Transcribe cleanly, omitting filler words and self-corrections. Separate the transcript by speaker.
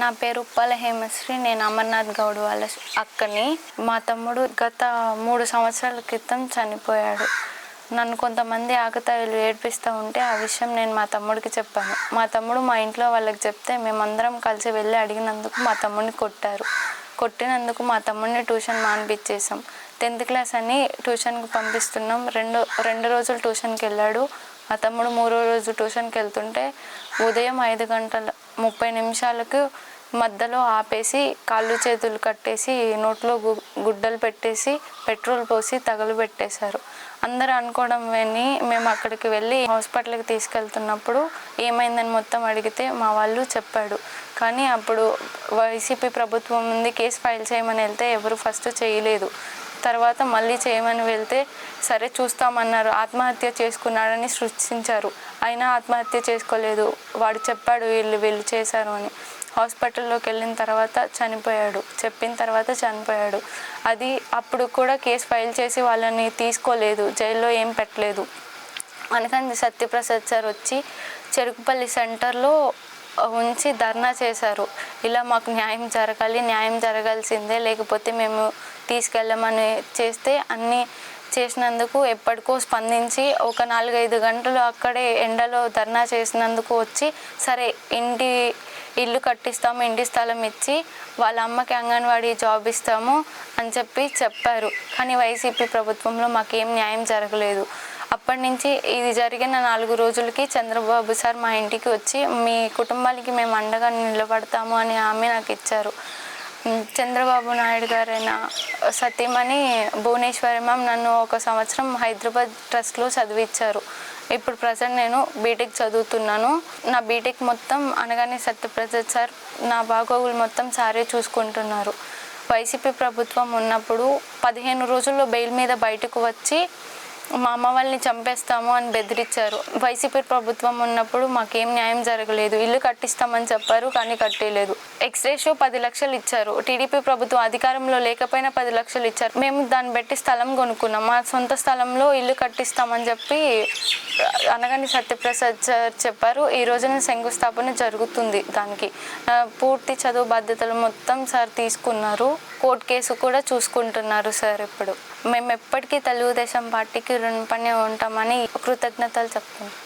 Speaker 1: నా పేరు ఉప్పాల హేమశ్రీ. నేను అమర్నాథ్ గౌడ్ వాళ్ళ అక్కని. మా తమ్ముడు గత 3 సంవత్సరాల క్రితం చనిపోయాడు. నన్ను కొంతమంది ఆకతాయిలు ఏడ్పిస్తూ ఉంటే ఆ విషయం నేను మా తమ్ముడికి చెప్పాను. మా తమ్ముడు మా ఇంట్లో వాళ్ళకి చెప్తే మేమందరం కలిసి వెళ్ళి అడిగినందుకు మా తమ్ముడిని కొట్టారు. కొట్టినందుకు మా తమ్ముడిని ట్యూషన్ మానిపించేసాం. 10th క్లాస్ అని ట్యూషన్కి పంపిస్తున్నాం. రెండు రోజులు ట్యూషన్కి వెళ్ళాడు. మా తమ్ముడు 3వ రోజు ట్యూషన్కి వెళ్తుంటే ఉదయం 5:30 మధ్యలో ఆపేసి కాళ్ళు చేతులు కట్టేసి నోట్లో గుడ్డలు పెట్టేసి పెట్రోల్ పోసి తగలబెట్టేశారు. అందరూ అనుకోవడం విని మేము అక్కడికి వెళ్ళి హాస్పిటల్కి తీసుకెళ్తున్నప్పుడు ఏమైందని మొత్తం అడిగితే మా వాళ్ళు చెప్పాడు. కానీ అప్పుడు వైసీపీ ప్రభుత్వం ఉంది, కేసు ఫైల్ చేయమని వెళ్తే ఎవరు ఫస్ట్ చేయలేదు. తర్వాత మళ్ళీ చేయమని వెళ్తే సరే చూస్తామన్నారు. ఆత్మహత్య చేసుకున్నాడని సృష్టించారు. అయినా ఆత్మహత్య చేసుకోలేదు. వాడు చెప్పాడు వీళ్ళు చేశారు అని. హాస్పిటల్లోకి వెళ్ళిన తర్వాత చనిపోయాడు. చెప్పిన తర్వాత చనిపోయాడు. అది అప్పుడు కూడా కేసు ఫైల్ చేసి వాళ్ళని తీసుకోలేదు, జైల్లో ఏం పెట్టలేదు. అందుకని సత్యప్రసాద్ సార్ వచ్చి చెరుకుపల్లి సెంటర్లో ఉంచి ధర్నా చేశారు. ఇలా మాకు న్యాయం జరగాలి, న్యాయం జరగాల్సిందే, లేకపోతే మేము తీసుకెళ్ళమని చేస్తే అన్నీ చేసినందుకు ఎప్పటికో స్పందించి ఒక 4-5 గంటలు అక్కడే ఎండలో ధర్నా చేసినందుకు వచ్చి సరే ఇల్లు కట్టిస్తాము, ఇంటి స్థలం ఇచ్చి వాళ్ళ అమ్మకి అంగన్వాడీ జాబ్ ఇస్తాము అని చెప్పారు. కానీ వైసీపీ ప్రభుత్వంలో మాకేం న్యాయం జరగలేదు. అప్పటి నుంచి ఇది జరిగిన 4 రోజులకి చంద్రబాబు సార్ మా ఇంటికి వచ్చి మీ కుటుంబానికి మేము అండగా నిలబడతాము అని హామీ నాకు ఇచ్చారు. చంద్రబాబు నాయుడు గారైన సతీమణి భువనేశ్వరి మ్యామ్ నన్ను 1 సంవత్సరం హైదరాబాద్ ట్రస్ట్లో చదివించారు. ఇప్పుడు ప్రజెంట్ నేను బీటెక్ చదువుతున్నాను. నా బీటెక్ మొత్తం అనగానే సత్యప్రసాద్ సార్ నా బాగోగులు మొత్తం సారే చూసుకుంటున్నారు. వైసీపీ ప్రభుత్వం ఉన్నప్పుడు 15 రోజుల్లో బెయిల్ మీద బయటకు వచ్చి మా అమ్మ వాళ్ళని చంపేస్తాము అని బెదిరించారు. వైసీపీ ప్రభుత్వం ఉన్నప్పుడు మాకేం న్యాయం జరగలేదు. ఇల్లు కట్టిస్తామని చెప్పారు, కానీ కట్టేయలేదు. ఎక్స్రేషో 10 లక్షలు ఇచ్చారు. టీడీపీ ప్రభుత్వం అధికారంలో లేకపోయినా 10 లక్షలు ఇచ్చారు. మేము దాన్ని బట్టి స్థలం కొనుక్కున్నాం. మా సొంత స్థలంలో ఇల్లు కట్టిస్తామని చెప్పి అనగానే సత్యప్రసాద్ సార్ చెప్పారు. ఈ రోజున శంకుస్థాపన జరుగుతుంది. దానికి పూర్తి చదువు బాధ్యతలు మొత్తం సార్ తీసుకున్నారు. కోర్టు కేసు కూడా చూసుకుంటున్నారు సార్. ఇప్పుడు మేము ఎప్పటికీ తెలుగుదేశం పార్టీకి రుణపడి ఉంటామని కృతజ్ఞతలు చెప్తున్నాం.